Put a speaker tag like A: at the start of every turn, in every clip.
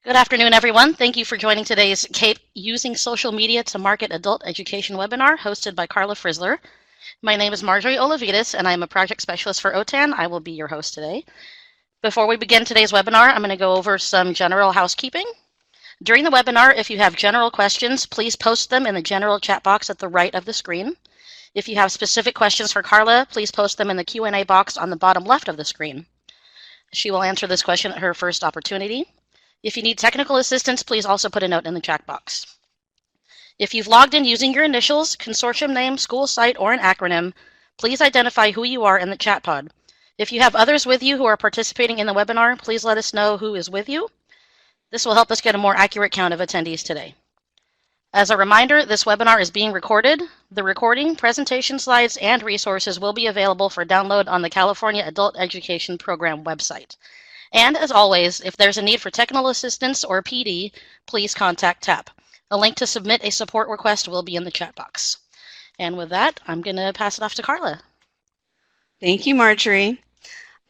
A: Good afternoon, everyone. Thank you for joining today's CAPE Using Social Media to Market Adult Education webinar hosted by Carla Frisler. My name is Marjorie Olavides, and I am a project specialist for OTAN. I will be your host today. Before we begin today's webinar, I'm going to go over some general housekeeping. During the webinar, if you have general questions, please post them in the general chat box at the right of the screen. If you have specific questions for Carla, please post them in the Q&A box on the bottom left of the screen. She will answer this question at her first opportunity. If you need technical assistance, please also put a note in the chat box. If you've logged in using your initials, consortium name, school site, or an acronym, please identify who you are in the chat pod. If you have others with you who are participating in the webinar, please let us know who is with you. This will help us get a more accurate count of attendees today. As a reminder, this webinar is being recorded. The recording, presentation slides, and resources will be available for download on the California Adult Education Program website. And as always, if there's a need for technical assistance or PD, please contact TAP. A link to submit a support request will be in the chat box. And with that, I'm going to pass it off to Carla.
B: Thank you, Marjorie.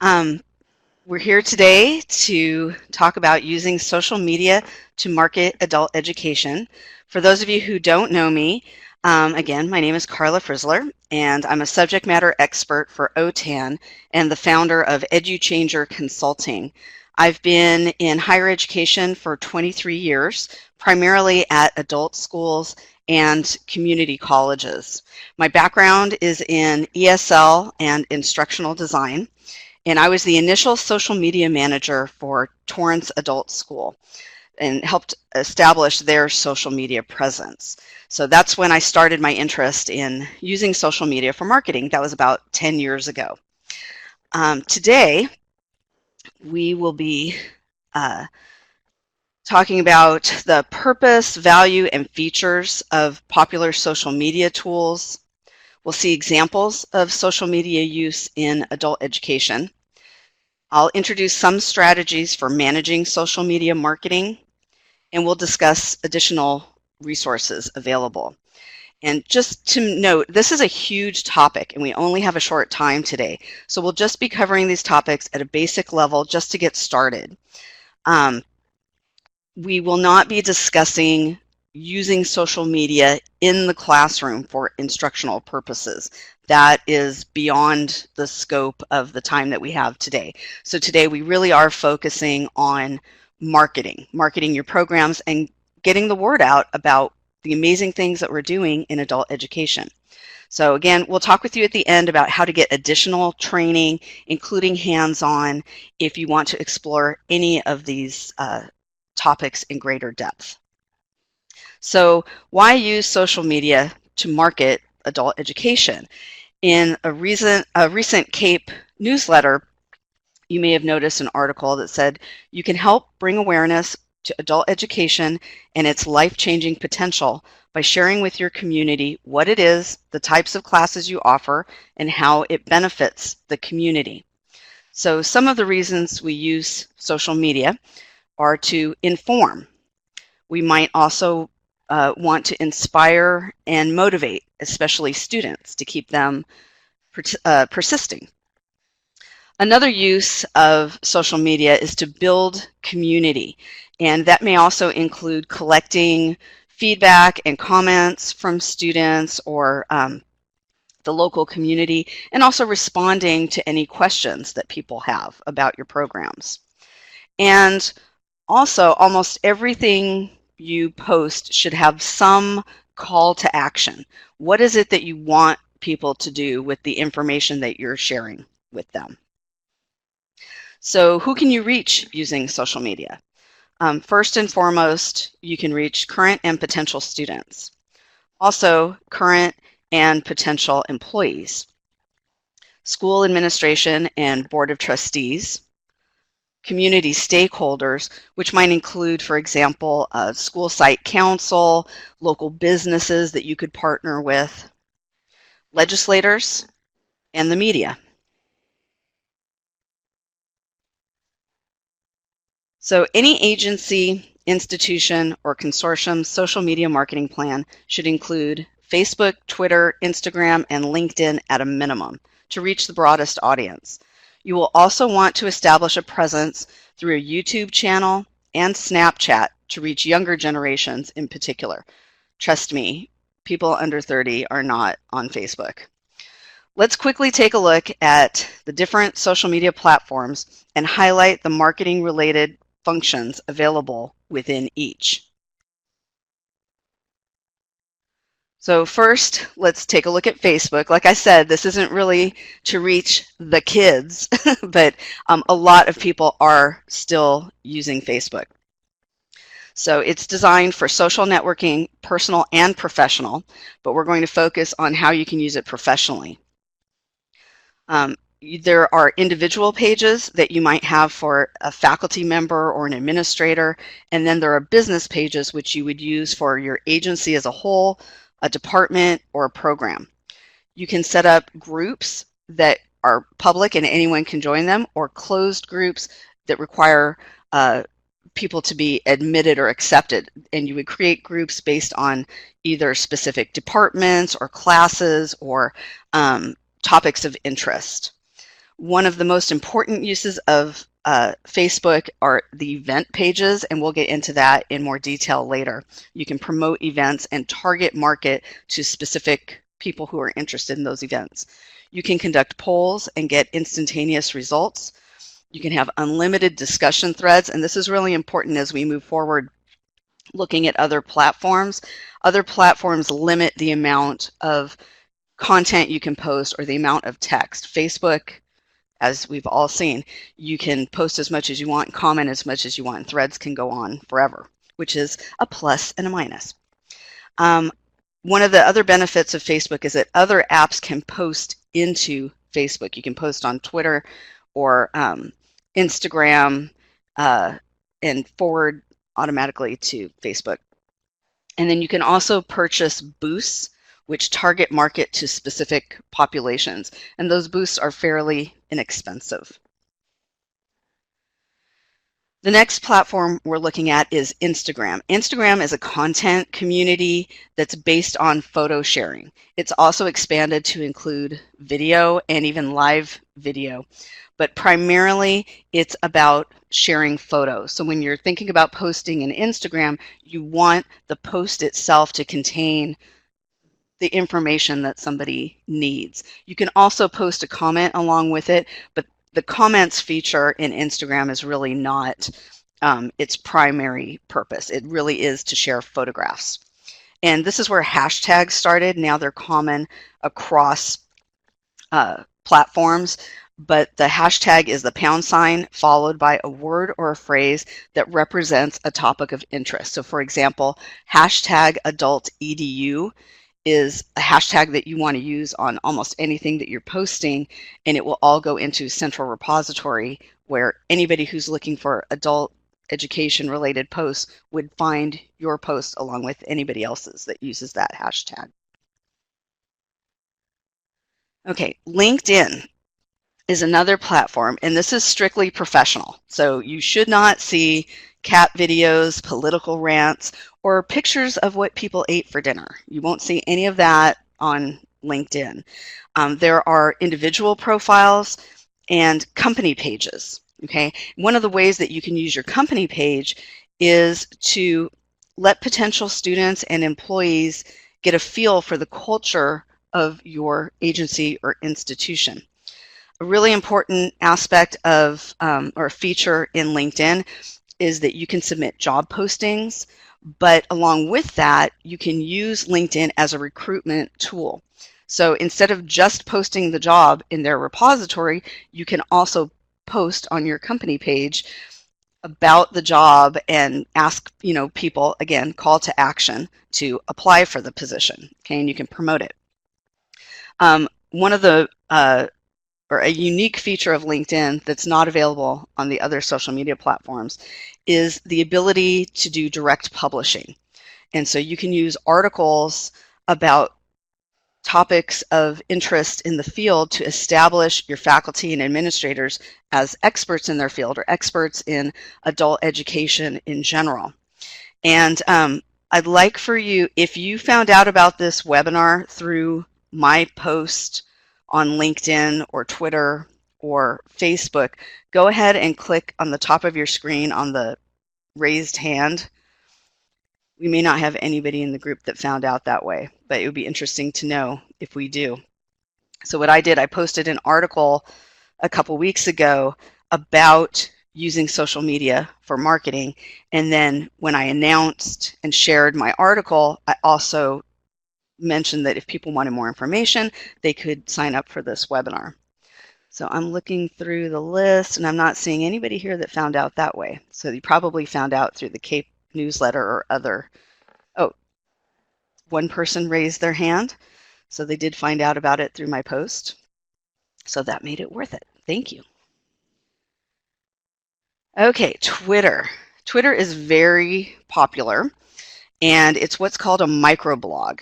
B: We're here today to talk about using social media to market adult education. For those of you who don't know me, again, my name is Carla Frisler, and I'm a subject matter expert for OTAN and the founder of EduChanger Consulting. I've been in higher education for 23 years, primarily at adult schools and community colleges. My background is in ESL and instructional design, and I was the initial social media manager for Torrance Adult School and helped establish their social media presence. So that's when I started my interest in using social media for marketing. That was about 10 years ago. Today, we will be talking about the purpose, value, and features of popular social media tools. We'll see examples of social media use in adult education. I'll introduce some strategies for managing social media marketing, and we'll discuss additional resources available. And just to note, this is a huge topic, and we only have a short time today. So we'll just be covering these topics at a basic level just to get started. We will not be discussing using social media in the classroom for instructional purposes. That is beyond the scope of the time that we have today. So today we really are focusing on marketing your programs and getting the word out about the amazing things that we're doing in adult education. So again, we'll talk with you at the end about how to get additional training, including hands-on, if you want to explore any of these topics in greater depth. So why use social media to market adult education? In a recent CAPE newsletter, you may have noticed an article that said you can help bring awareness to adult education and its life-changing potential by sharing with your community what it is, the types of classes you offer, and how it benefits the community. So some of the reasons we use social media are to inform. We might also want to inspire and motivate, especially students, to keep them persisting. Another use of social media is to build community, and that may also include collecting feedback and comments from students or the local community, and also responding to any questions that people have about your programs. And also, almost everything you post should have some call to action. What is it that you want people to do with the information that you're sharing with them? So who can you reach using social media? First and foremost, you can reach current and potential students. Also, current and potential employees, school administration and board of trustees, community stakeholders, which might include, for example, a school site council, local businesses that you could partner with, legislators, and the media. So any agency, institution, or consortium social media marketing plan should include Facebook, Twitter, Instagram, and LinkedIn at a minimum to reach the broadest audience. You will also want to establish a presence through a YouTube channel, and Snapchat to reach younger generations in particular. Trust me, people under 30 are not on Facebook. Let's quickly take a look at the different social media platforms and highlight the marketing-related functions available within each. So first, let's take a look at Facebook. Like I said, this isn't really to reach the kids, but a lot of people are still using Facebook. So it's designed for social networking, personal and professional, but we're going to focus on how you can use it professionally. There are individual pages that you might have for a faculty member or an administrator, and then there are business pages which you would use for your agency as a whole, a department, or a program. You can set up groups that are public and anyone can join them, or closed groups that require people to be admitted or accepted, and you would create groups based on either specific departments or classes or topics of interest. One of the most important uses of Facebook are the event pages, and we'll get into that in more detail later. You can promote events and target market to specific people who are interested in those events. You can conduct polls and get instantaneous results. You can have unlimited discussion threads, and this is really important as we move forward looking at other platforms. Other platforms limit the amount of content you can post or the amount of text. Facebook, as we've all seen, you can post as much as you want, comment as much as you want, and threads can go on forever, which is a plus and a minus. One of the other benefits of Facebook is that other apps can post into Facebook. You can post on Twitter or Instagram and forward automatically to Facebook. And then you can also purchase boosts which target market to specific populations, and those boosts are fairly inexpensive. The next platform we're looking at is Instagram. Instagram is a content community that's based on photo sharing. It's also expanded to include video and even live video, but primarily it's about sharing photos. So when you're thinking about posting in Instagram, you want the post itself to contain the information that somebody needs. You can also post a comment along with it, but the comments feature in Instagram is really not its primary purpose. It really is to share photographs. And this is where hashtags started. Now they're common across platforms, but the hashtag is the #, followed by a word or a phrase that represents a topic of interest. So for example, #AdultEDU is a hashtag that you want to use on almost anything that you're posting, and it will all go into a central repository where anybody who's looking for adult education related posts would find your post along with anybody else's that uses that hashtag. Okay, LinkedIn is another platform, and this is strictly professional. So you should not see cat videos, political rants, or pictures of what people ate for dinner. You won't see any of that on LinkedIn. There are individual profiles and company pages. Okay, one of the ways that you can use your company page is to let potential students and employees get a feel for the culture of your agency or institution. A really important aspect of or feature in LinkedIn is that you can submit job postings, but along with that, you can use LinkedIn as a recruitment tool. So instead of just posting the job in their repository, you can also post on your company page about the job and ask, people, again, call to action to apply for the position, okay, and you can promote it. One of the or a unique feature of LinkedIn that's not available on the other social media platforms is the ability to do direct publishing. And so you can use articles about topics of interest in the field to establish your faculty and administrators as experts in their field or experts in adult education in general. And I'd like for you, if you found out about this webinar through my post on LinkedIn or Twitter or Facebook, go ahead and click on the top of your screen on the raised hand. We may not have anybody in the group that found out that way, but it would be interesting to know if we do. So what I did, I posted an article a couple weeks ago about using social media for marketing. And then when I announced and shared my article, I also mentioned that if people wanted more information, they could sign up for this webinar. So I'm looking through the list and I'm not seeing anybody here that found out that way. So you probably found out through the CAPE newsletter or other. Oh, one person raised their hand. So they did find out about it through my post. So that made it worth it. Thank you. Okay, Twitter. Twitter is very popular and it's what's called a microblog.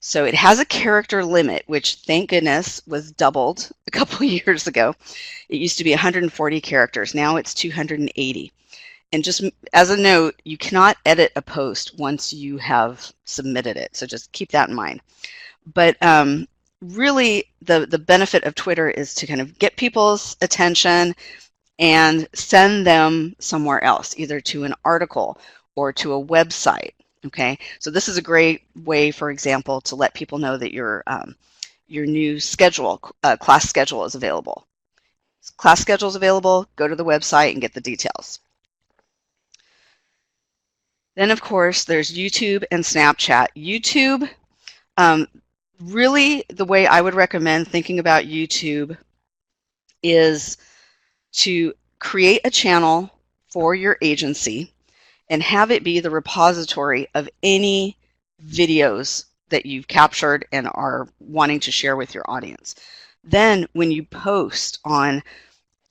B: So it has a character limit, which thank goodness was doubled a couple of years ago. It used to be 140 characters. Now it's 280. And just as a note, you cannot edit a post once you have submitted it. So just keep that in mind. But really, the benefit of Twitter is to kind of get people's attention and send them somewhere else, either to an article or to a website. Okay, so this is a great way, for example, to let people know that your new schedule, class schedule is available. Class schedule is available, go to the website and get the details. Then, of course, there's YouTube and Snapchat. YouTube, really the way I would recommend thinking about YouTube is to create a channel for your agency and have it be the repository of any videos that you've captured and are wanting to share with your audience. Then when you post on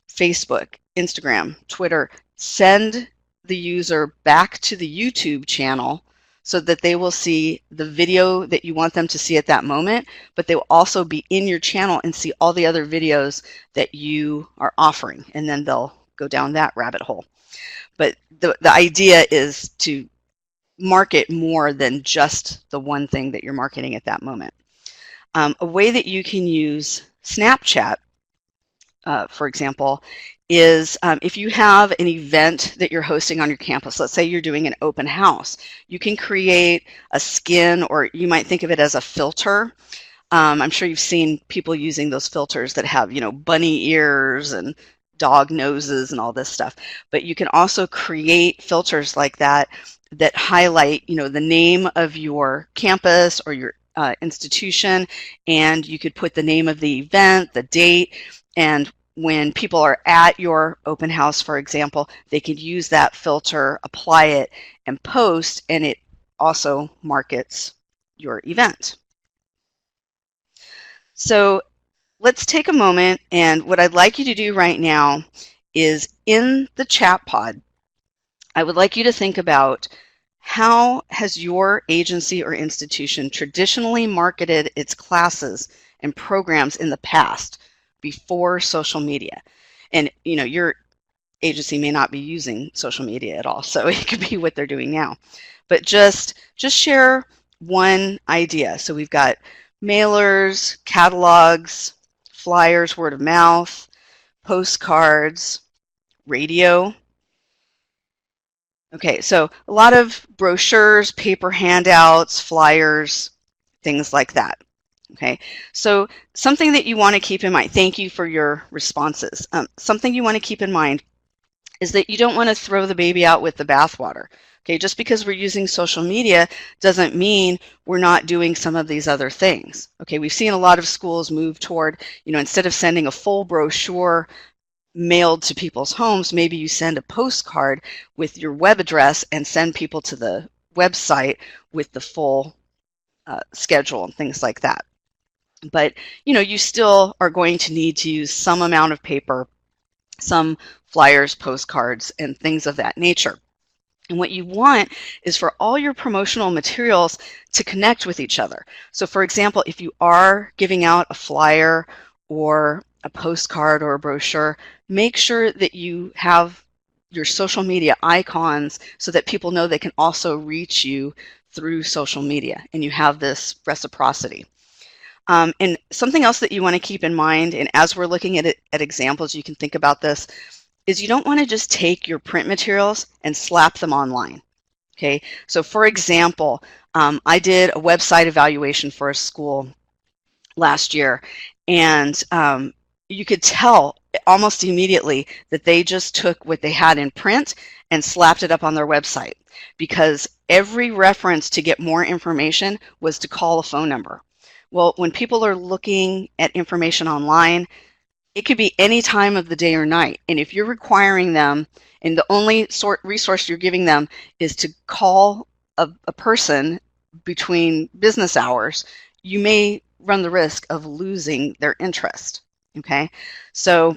B: Facebook, Instagram, Twitter, send the user back to the YouTube channel so that they will see the video that you want them to see at that moment, but they will also be in your channel and see all the other videos that you are offering, and then they'll go down that rabbit hole. But the idea is to market more than just the one thing that you're marketing at that moment. A way that you can use Snapchat, for example, is if you have an event that you're hosting on your campus, let's say you're doing an open house, you can create a skin, or you might think of it as a filter. I'm sure you've seen people using those filters that have, bunny ears and dog noses and all this stuff. But you can also create filters like that that highlight, the name of your campus or your institution, and you could put the name of the event, the date, and when people are at your open house, for example, they could use that filter, apply it, and post, and it also markets your event. So let's take a moment, and what I'd like you to do right now is in the chat pod, I would like you to think about how has your agency or institution traditionally marketed its classes and programs in the past before social media. And your agency may not be using social media at all, so it could be what they're doing now. But just share one idea. So we've got mailers, catalogs, flyers, word of mouth, postcards, radio. Okay, so a lot of brochures, paper handouts, flyers, things like that. Okay, so something that you want to keep in mind, thank you for your responses. Something you want to keep in mind is that you don't want to throw the baby out with the bathwater. Okay, just because we're using social media doesn't mean we're not doing some of these other things. Okay, we've seen a lot of schools move toward, instead of sending a full brochure mailed to people's homes, maybe you send a postcard with your web address and send people to the website with the full schedule and things like that. But you still are going to need to use some amount of paper, some flyers, postcards, and things of that nature. And what you want is for all your promotional materials to connect with each other. So for example, if you are giving out a flyer or a postcard or a brochure, make sure that you have your social media icons so that people know they can also reach you through social media, and you have this reciprocity. And something else that you want to keep in mind, and as we're looking at examples, you can think about this, is you don't want to just take your print materials and slap them online. Okay, so for example, I did a website evaluation for a school last year, and you could tell almost immediately that they just took what they had in print and slapped it up on their website, because every reference to get more information was to call a phone number. Well, when people are looking at information online, it could be any time of the day or night. And if you're requiring them, and the only resource you're giving them is to call a person between business hours, you may run the risk of losing their interest. Okay, so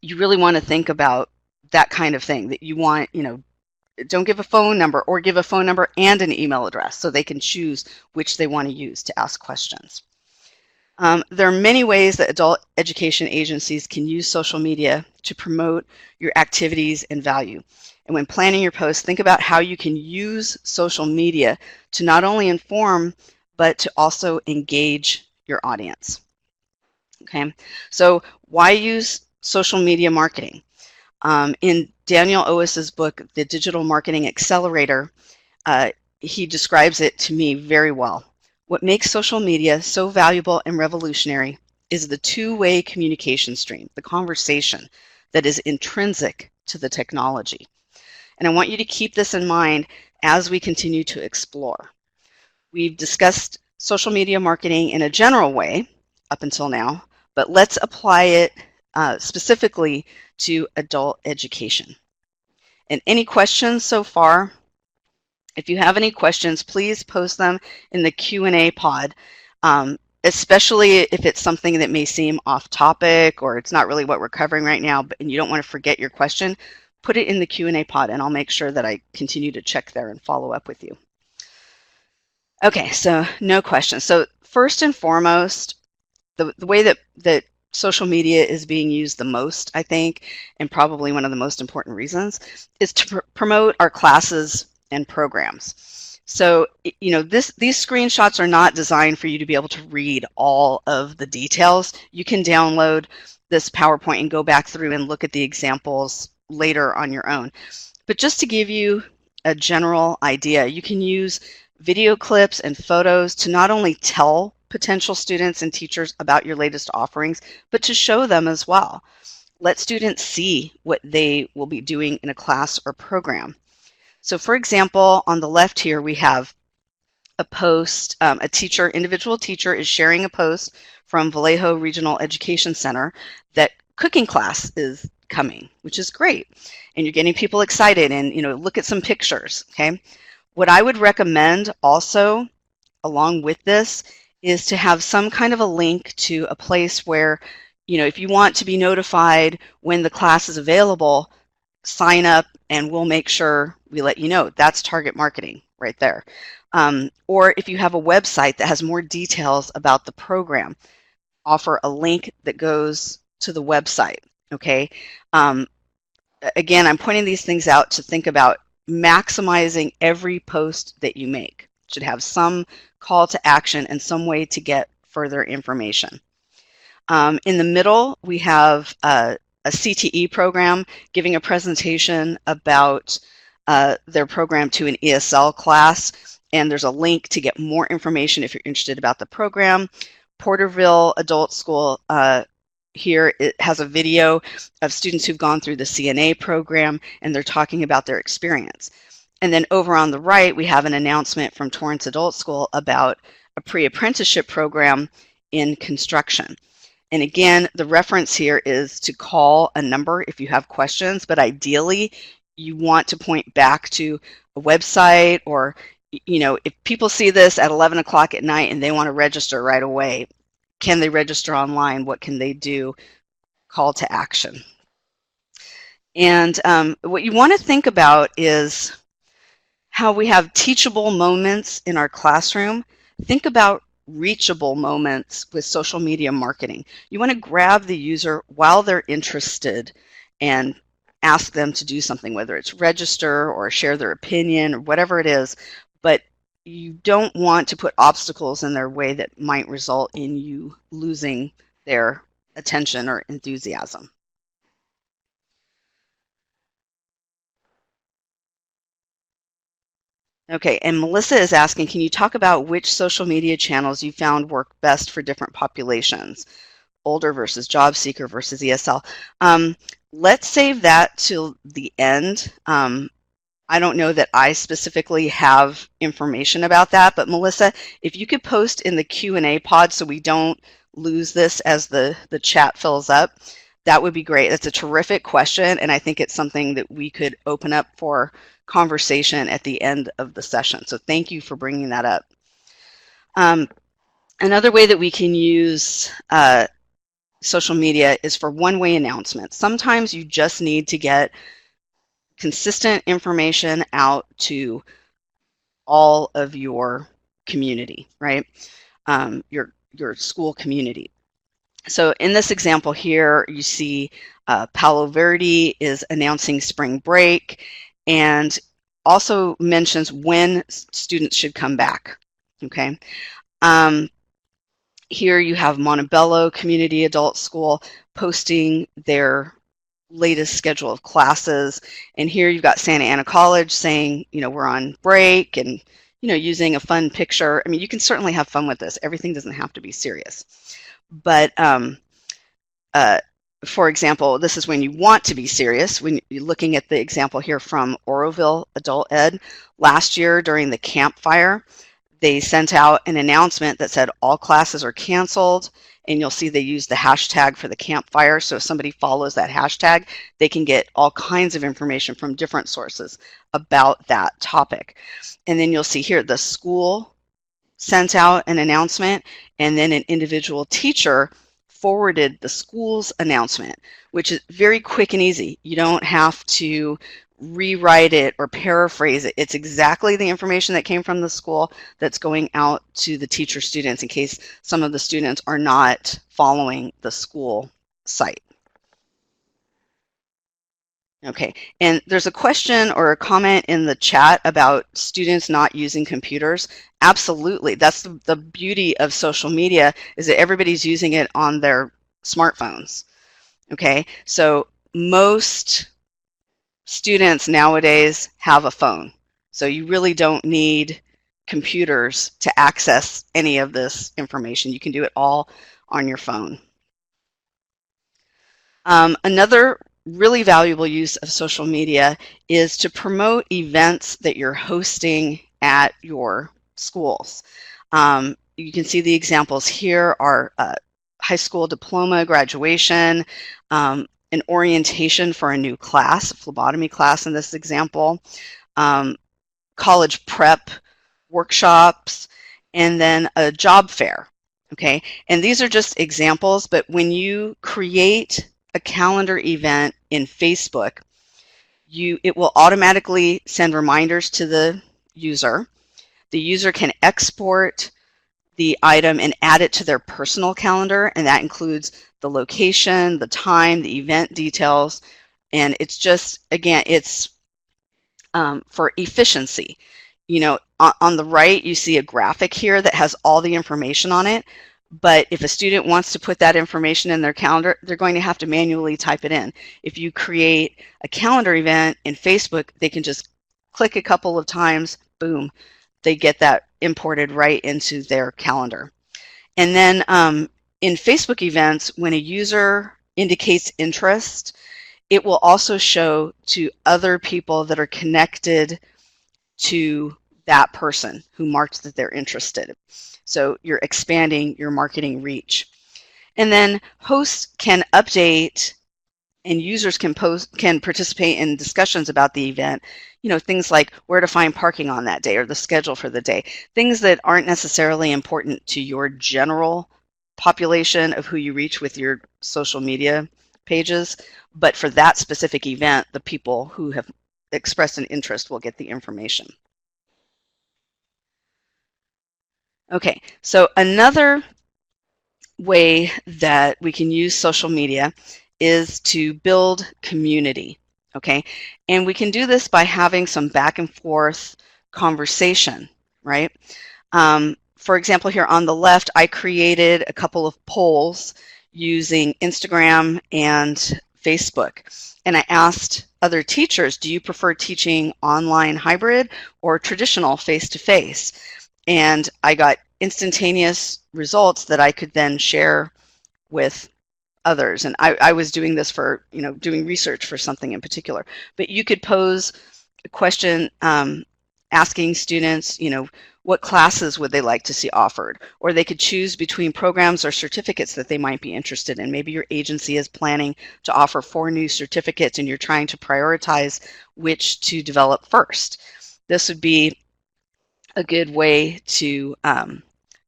B: you really want to think about that kind of thing, that you want, don't give a phone number, or give a phone number and an email address so they can choose which they want to use to ask questions. There are many ways that adult education agencies can use social media to promote your activities and value. And when planning your posts, think about how you can use social media to not only inform, but to also engage your audience. Okay, so why use social media marketing? In Daniel Owis's book, The Digital Marketing Accelerator, he describes it to me very well. What makes social media so valuable and revolutionary is the two-way communication stream, the conversation that is intrinsic to the technology. And I want you to keep this in mind as we continue to explore. We've discussed social media marketing in a general way up until now, but let's apply it specifically to adult education. And any questions so far? If you have any questions, please post them in the Q&A pod, especially if it's something that may seem off topic or it's not really what we're covering right now, and you don't want to forget your question. Put it in the Q&A pod, and I'll make sure that I continue to check there and follow up with you. Okay, so no questions. So first and foremost, the way that social media is being used the most, I think, and probably one of the most important reasons, is to promote our classes and programs. So, these screenshots are not designed for you to be able to read all of the details. You can download this PowerPoint and go back through and look at the examples later on your own. But just to give you a general idea, you can use video clips and photos to not only tell potential students and teachers about your latest offerings, but to show them as well. Let students see what they will be doing in a class or program. So for example, on the left here, we have a post, individual teacher is sharing a post from Vallejo Regional Education Center that cooking class is coming, which is great. And you're getting people excited, and look at some pictures, okay? What I would recommend also, along with this, is to have some kind of a link to a place where, if you want to be notified when the class is available, sign up and we'll make sure we let you know. That's target marketing right there. Or if you have a website that has more details about the program, offer a link that goes to the website, okay? Again, I'm pointing these things out to think about maximizing every post that you make. It should have some call to action and some way to get further information. In the middle, we have a CTE program giving a presentation about their program to an ESL class, and there's a link to get more information if you're interested about the program. Porterville Adult School, here it has a video of students who've gone through the CNA program, and they're talking about their experience. And then over on the right, we have an announcement from Torrance Adult School about a pre-apprenticeship program in construction. And again, the reference here is to call a number if you have questions, but ideally you want to point back to a website, or, if people see this at 11 o'clock at night and they want to register right away, can they register online? What can they do? Call to action. And what you want to think about is how we have teachable moments in our classroom. Think about reachable moments with social media marketing. You want to grab the user while they're interested and ask them to do something, whether it's register or share their opinion or whatever it is, but you don't want to put obstacles in their way that might result in you losing their attention or enthusiasm. Okay, and Melissa is asking, can you talk about which social media channels you found work best for different populations? Older versus job seeker versus ESL. Let's save that till the end. I don't know that I specifically have information about that, but Melissa, if you could post in the Q&A pod so we don't lose this as the chat fills up, that would be great. That's a terrific question, and I think it's something that we could open up for conversation at the end of the session. So thank you for bringing that up. Another way that we can use social media is for one-way announcements. Sometimes you just need to get consistent information out to all of your community, right? Your school community. So in this example here, you see Palo Verde is announcing spring break and also mentions when students should come back, okay? Here you have Montebello Community Adult School posting their latest schedule of classes, and here you've got Santa Ana College saying, you know, we're on break, and you know, using a fun picture. I mean, you can certainly have fun with this. Everything doesn't have to be serious. But for example, this is when you want to be serious. When you're looking at the example here from Oroville Adult Ed, last year during the campfire, they sent out an announcement that said all classes are canceled, and you'll see they use the hashtag for the campfire. So if somebody follows that hashtag, they can get all kinds of information from different sources about that topic. And then you'll see here the school sent out an announcement, and then an individual teacher forwarded the school's announcement, which is very quick and easy. You don't have to rewrite it or paraphrase it. It's exactly the information that came from the school that's going out to the teacher students in case some of the students are not following the school site. Okay, and there's a question or a comment in the chat about students not using computers. Absolutely, that's the beauty of social media, is that everybody's using it on their smartphones. Okay, so most students nowadays have a phone, so you really don't need computers to access any of this information. You can do it all on your phone. Another really valuable use of social media is to promote events that you're hosting at your schools. You can see the examples here are high school diploma graduation, an orientation for a new class, a phlebotomy class in this example, college prep workshops, and then a job fair. Okay, and these are just examples, but when you create a calendar event in Facebook, it will automatically send reminders to the user. The user can export the item and add it to their personal calendar, and that includes the location, the time, the event details, and it's just, again, it's for efficiency. You know, on the right, you see a graphic here that has all the information on it, but if a student wants to put that information in their calendar, they're going to have to manually type it in. If you create a calendar event in Facebook, they can just click a couple of times, boom, they get that imported right into their calendar. And then in Facebook events, when a user indicates interest, it will also show to other people that are connected to that person who marked that they're interested. So you're expanding your marketing reach. And then hosts can update and users can participate in discussions about the event, you know, things like where to find parking on that day or the schedule for the day, things that aren't necessarily important to your general population of who you reach with your social media pages, but for that specific event, the people who have expressed an interest will get the information. Okay, so another way that we can use social media is to build community, okay? And we can do this by having some back and forth conversation, right? For example, here on the left, I created a couple of polls using Instagram and Facebook. And I asked other teachers, do you prefer teaching online hybrid or traditional face-to-face? And I got instantaneous results that I could then share with others. And I was doing this for, doing research for something in particular. But you could pose a question asking students, what classes would they like to see offered? Or they could choose between programs or certificates that they might be interested in. Maybe your agency is planning to offer 4 new certificates and you're trying to prioritize which to develop first. This would be a good way to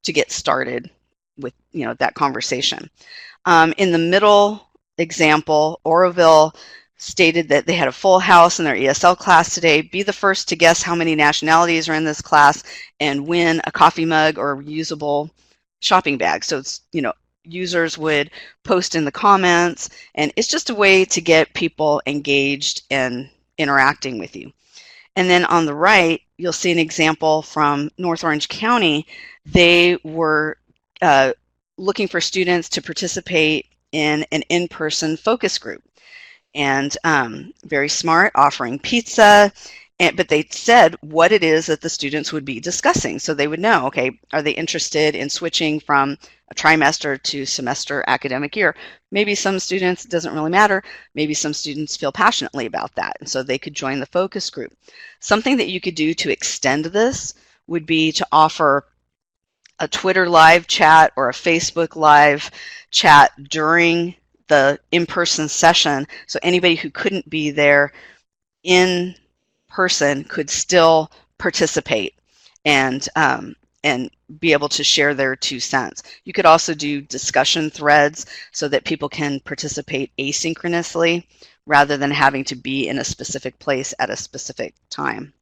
B: get started with that conversation. In the middle example, Oroville stated that they had a full house in their ESL class today. Be the first to guess how many nationalities are in this class and win a coffee mug or reusable shopping bag. So it's, users would post in the comments, and it's just a way to get people engaged and interacting with you. And then on the right, you'll see an example from North Orange County. They were looking for students to participate in an in-person focus group. And very smart, offering pizza, but they said what it is that the students would be discussing. So they would know, okay, are they interested in switching from a trimester to semester academic year? Maybe some students, it doesn't really matter. Maybe some students feel passionately about that. And so they could join the focus group. Something that you could do to extend this would be to offer a Twitter live chat or a Facebook live chat during the in-person session, so anybody who couldn't be there in person could still participate and be able to share their 2 cents. You could also do discussion threads so that people can participate asynchronously rather than having to be in a specific place at a specific time.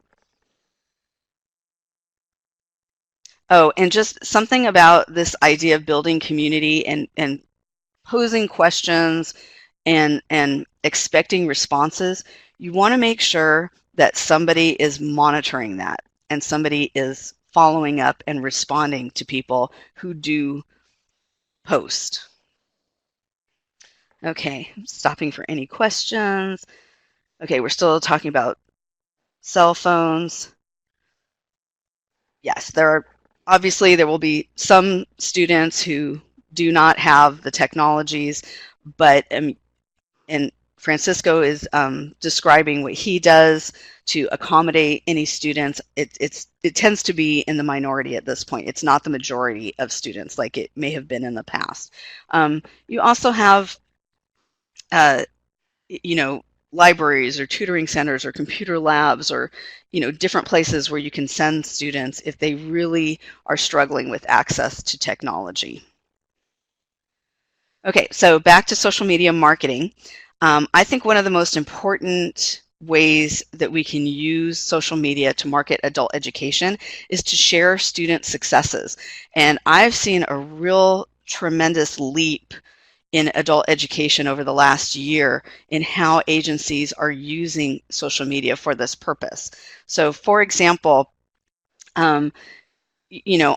B: Oh, and just something about this idea of building community and posing questions and expecting responses. You want to make sure that somebody is monitoring that and somebody is following up and responding to people who do post. Okay, I'm stopping for any questions. Okay, we're still talking about cell phones. Yes, obviously there will be some students who do not have the technologies, but and Francisco is describing what he does to accommodate any students. It tends to be in the minority at this point. It's not the majority of students like it may have been in the past. You also have, libraries or tutoring centers or computer labs or, different places where you can send students if they really are struggling with access to technology. Okay, so back to social media marketing. I think one of the most important ways that we can use social media to market adult education is to share student successes. And I've seen a real tremendous leap in adult education over the last year in how agencies are using social media for this purpose. So for example,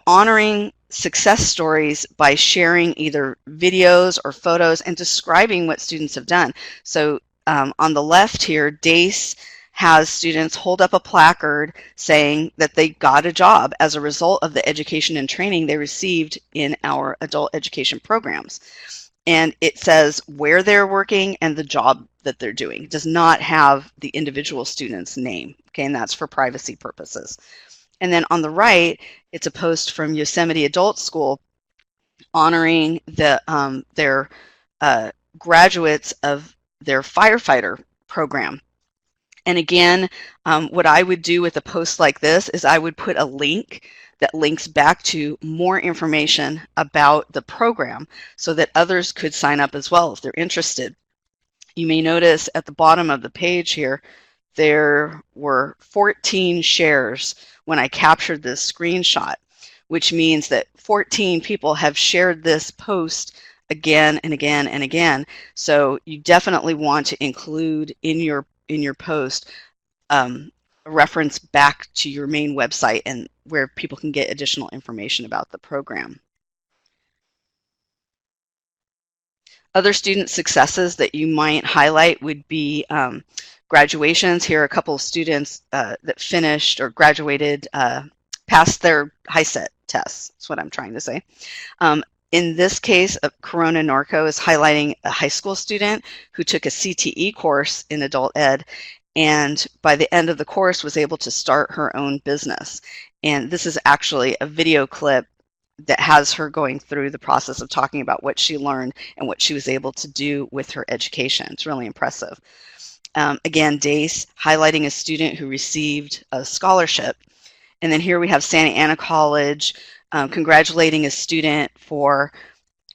B: honoring success stories by sharing either videos or photos and describing what students have done. So on the left here, DACE has students hold up a placard saying that they got a job as a result of the education and training they received in our adult education programs. And it says where they're working and the job that they're doing. It does not have the individual student's name, okay, and that's for privacy purposes. And then on the right, it's a post from Yosemite Adult School honoring their graduates of their firefighter program. And again, what I would do with a post like this is I would put a link that links back to more information about the program so that others could sign up as well if they're interested. You may notice at the bottom of the page here, there were 14 shares when I captured this screenshot, which means that 14 people have shared this post again and again and again. So you definitely want to include in your post a reference back to your main website and where people can get additional information about the program. Other student successes that you might highlight would be graduations. Here are a couple of students that finished or graduated, passed their HiSET tests. That's what I'm trying to say. In this case, Corona Norco is highlighting a high school student who took a CTE course in adult ed, and by the end of the course was able to start her own business. And this is actually a video clip that has her going through the process of talking about what she learned and what she was able to do with her education. It's really impressive. Again, DACE highlighting a student who received a scholarship. And then here we have Santa Ana College congratulating a student for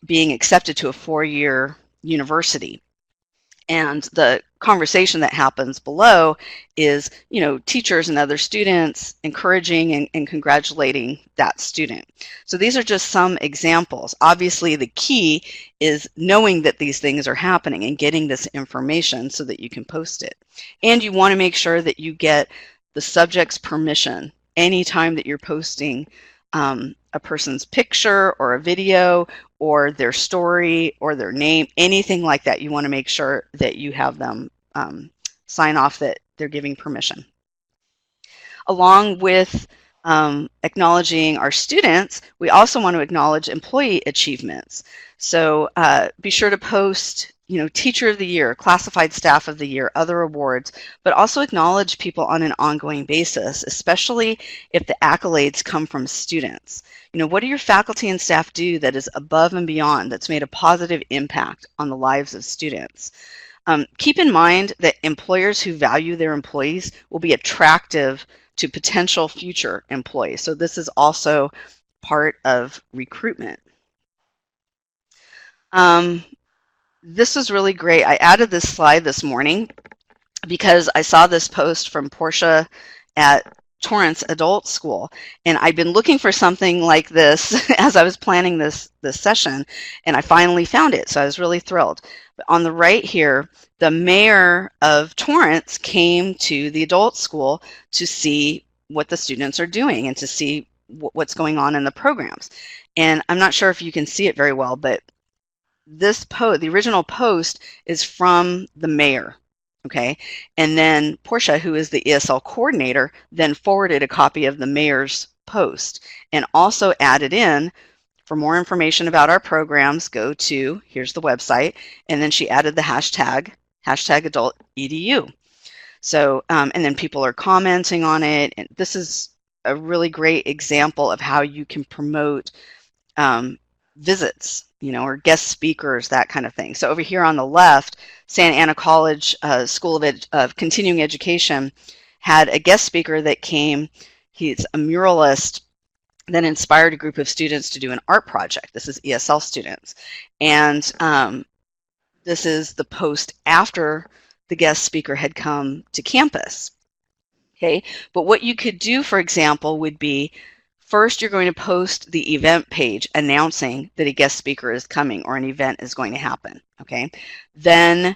B: being accepted to a 4-year university. And the conversation that happens below is, teachers and other students encouraging and congratulating that student. So these are just some examples. Obviously, the key is knowing that these things are happening and getting this information so that you can post it. And you want to make sure that you get the subject's permission anytime that you're posting a person's picture or a video or their story or their name, anything like that. You want to make sure that you have them sign off that they're giving permission. Along with acknowledging our students, we also want to acknowledge employee achievements. So be sure to post Teacher of the Year, Classified Staff of the Year, other awards, but also acknowledge people on an ongoing basis, especially if the accolades come from students. What do your faculty and staff do that is above and beyond, that's made a positive impact on the lives of students? Keep in mind that employers who value their employees will be attractive to potential future employees. So this is also part of recruitment. This is really great. I added this slide this morning because I saw this post from Portia at Torrance Adult School, and I've been looking for something like this as I was planning this session, and I finally found it, so I was really thrilled. But on the right here, the mayor of Torrance came to the adult school to see what the students are doing and to see what's going on in the programs. And I'm not sure if you can see it very well, but this post, the original post, is from the mayor. Okay, and then Portia, who is the ESL coordinator, then forwarded a copy of the mayor's post and also added in, for more information about our programs, go to, here's the website, and then she added the hashtag adult edu. So, and then people are commenting on it, and this is a really great example of how you can promote visits, or guest speakers, that kind of thing. So over here on the left, Santa Ana College School of Continuing Education had a guest speaker that came. He's a muralist that inspired a group of students to do an art project. This is ESL students. And this is the post after the guest speaker had come to campus. Okay, but what you could do, for example, would be, first, you're going to post the event page announcing that a guest speaker is coming or an event is going to happen, okay? Then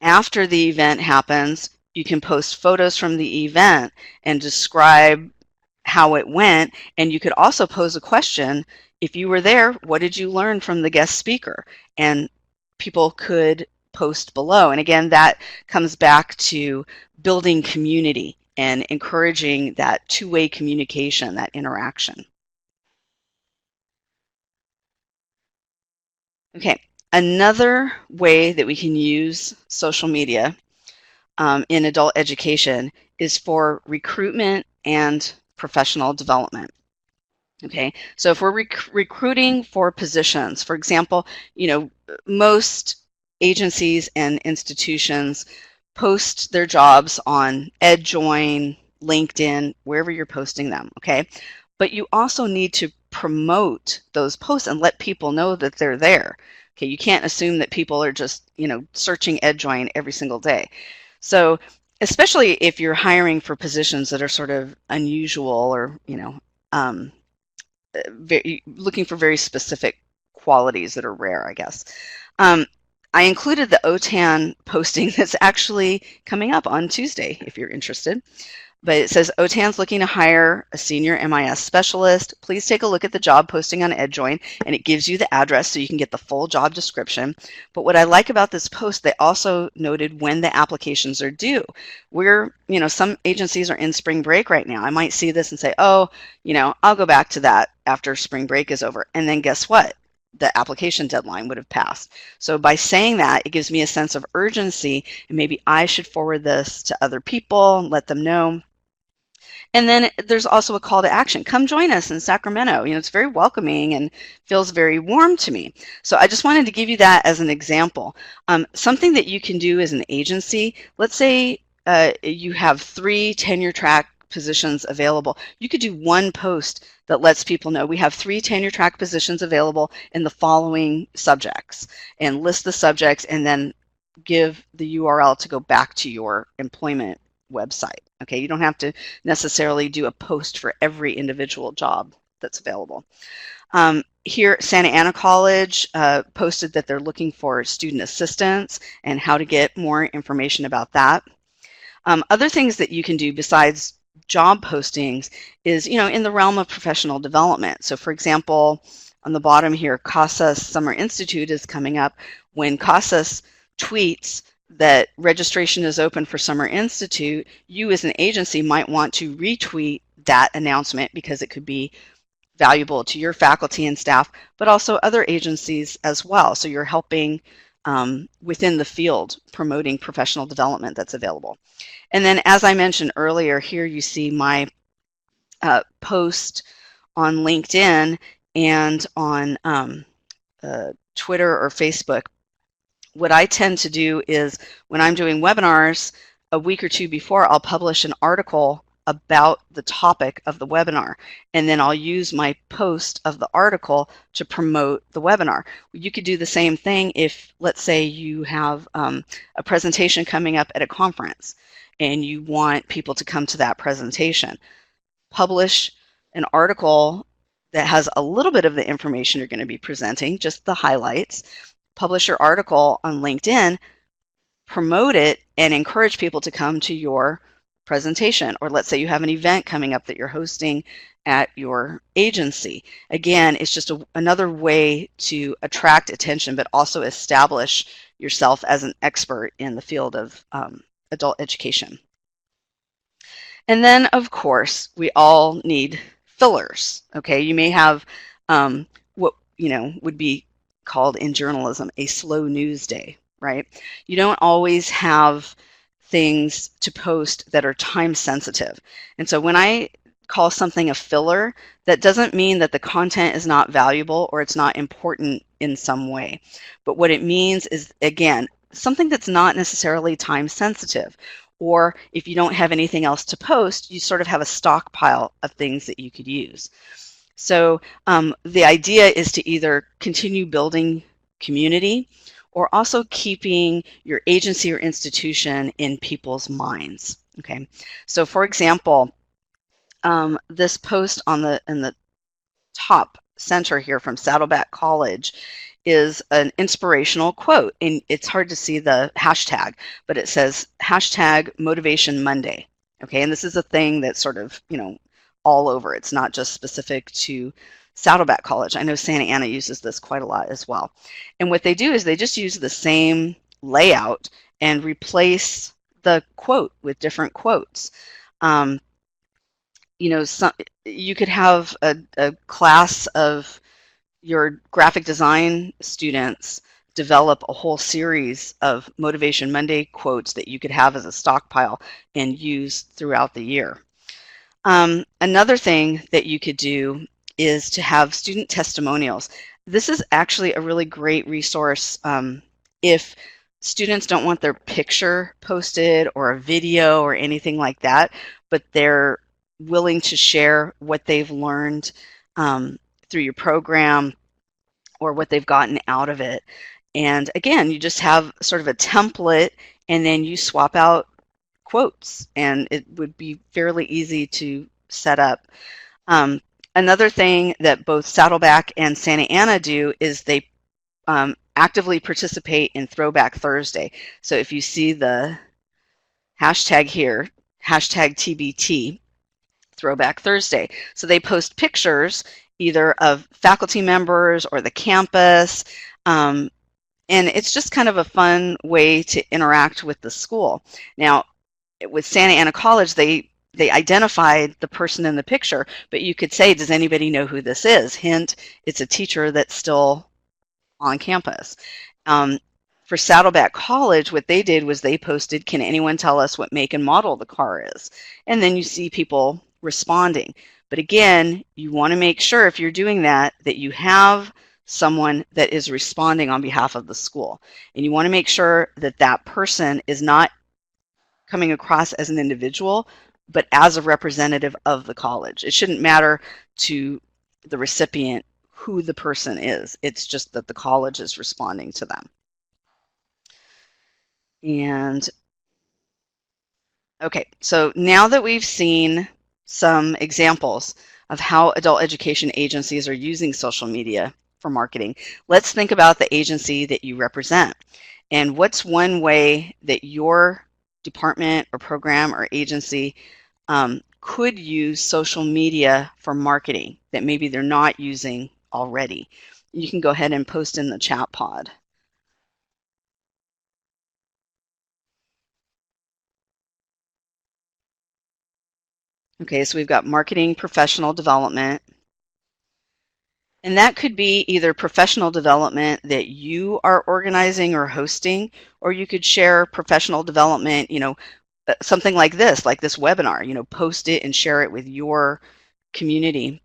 B: after the event happens, you can post photos from the event and describe how it went, and you could also pose a question, if you were there, what did you learn from the guest speaker? And people could post below. And again, that comes back to building community and encouraging that two-way communication, that interaction. Okay, another way that we can use social media in adult education is for recruitment and professional development. Okay, so if we're recruiting for positions, for example, most agencies and institutions post their jobs on EdJoin, LinkedIn, wherever you're posting them, okay? But you also need to promote those posts and let people know that they're there. Okay, you can't assume that people are just, searching EdJoin every single day. So especially if you're hiring for positions that are sort of unusual or, looking for very specific qualities that are rare, I guess. I included the OTAN posting that's actually coming up on Tuesday, if you're interested. But it says OTAN's looking to hire a senior MIS specialist. Please take a look at the job posting on EdJoin, and it gives you the address so you can get the full job description. But what I like about this post, they also noted when the applications are due. Some agencies are in spring break right now. I might see this and say, oh, I'll go back to that after spring break is over. And then guess what? The application deadline would have passed. So by saying that, it gives me a sense of urgency, and maybe I should forward this to other people and let them know. And then there's also a call to action. Come join us in Sacramento. It's very welcoming and feels very warm to me. So I just wanted to give you that as an example. Something that you can do as an agency, let's say you have 3 tenure track positions available. You could do one post that lets people know we have 3 tenure track positions available in the following subjects, and list the subjects and then give the URL to go back to your employment website. Okay, you don't have to necessarily do a post for every individual job that's available. Here, Santa Ana College posted that they're looking for student assistants and how to get more information about that. Other things that you can do besides job postings is, in the realm of professional development. So for example, on the bottom here, CASAS Summer Institute is coming up. When CASAS tweets that registration is open for Summer Institute, you as an agency might want to retweet that announcement because it could be valuable to your faculty and staff, but also other agencies as well. So you're helping within the field promoting professional development that's available. And then, as I mentioned earlier, here you see my post on LinkedIn and on Twitter or Facebook. What I tend to do is when I'm doing webinars, a week or 2 before, I'll publish an article about the topic of the webinar, and then I'll use my post of the article to promote the webinar. You could do the same thing if, let's say, you have a presentation coming up at a conference and you want people to come to that presentation. Publish an article that has a little bit of the information you're going to be presenting, just the highlights. Publish your article on LinkedIn, promote it, and encourage people to come to your presentation. Or let's say you have an event coming up that you're hosting at your agency. Again, it's just another way to attract attention, but also establish yourself as an expert in the field of adult education. And then, of course, we all need fillers. Okay, you may have what would be called in journalism a slow news day, right? You don't always have things to post that are time sensitive. And so when I call something a filler, that doesn't mean that the content is not valuable or it's not important in some way. But what it means is, again, something that's not necessarily time sensitive. Or if you don't have anything else to post, you sort of have a stockpile of things that you could use. So the idea is to either continue building community or also keeping your agency or institution in people's minds. Okay, so for example, this post in the top center here from Saddleback College is an inspirational quote, and it's hard to see the hashtag, but it says hashtag Motivation Monday. Okay, and this is a thing that's sort of all over. It's not just specific to Saddleback College. I know Santa Ana uses this quite a lot as well. And what they do is they just use the same layout and replace the quote with different quotes. You could have a class of your graphic design students develop a whole series of Motivation Monday quotes that you could have as a stockpile and use throughout the year. Another thing that you could do is to have student testimonials. This is actually a really great resource if students don't want their picture posted or a video or anything like that, but they're willing to share what they've learned through your program or what they've gotten out of it. And again, you just have sort of a template and then you swap out quotes, and it would be fairly easy to set up. Another thing that both Saddleback and Santa Ana do is they actively participate in Throwback Thursday. So if you see the hashtag here, hashtag TBT, Throwback Thursday. So they post pictures either of faculty members or the campus, and it's just kind of a fun way to interact with the school. Now, with Santa Ana College, they identified the person in the picture, but you could say, does anybody know who this is? Hint, it's a teacher that's still on campus. For Saddleback College, what they did was they posted, can anyone tell us what make and model the car is? And then you see people responding. But again, you want to make sure if you're doing that, that you have someone that is responding on behalf of the school. And you want to make sure that that person is not coming across as an individual, but as a representative of the college. It shouldn't matter to the recipient who the person is. It's just that the college is responding to them. And okay, so now that we've seen some examples of how adult education agencies are using social media for marketing, let's think about the agency that you represent. And what's one way that your department or program or agency could use social media for marketing that maybe they're not using already? You can go ahead and post in the chat pod. Okay, so we've got marketing professional development. And that could be either professional development that you are organizing or hosting, or you could share professional development, something like this webinar, post it and share it with your community.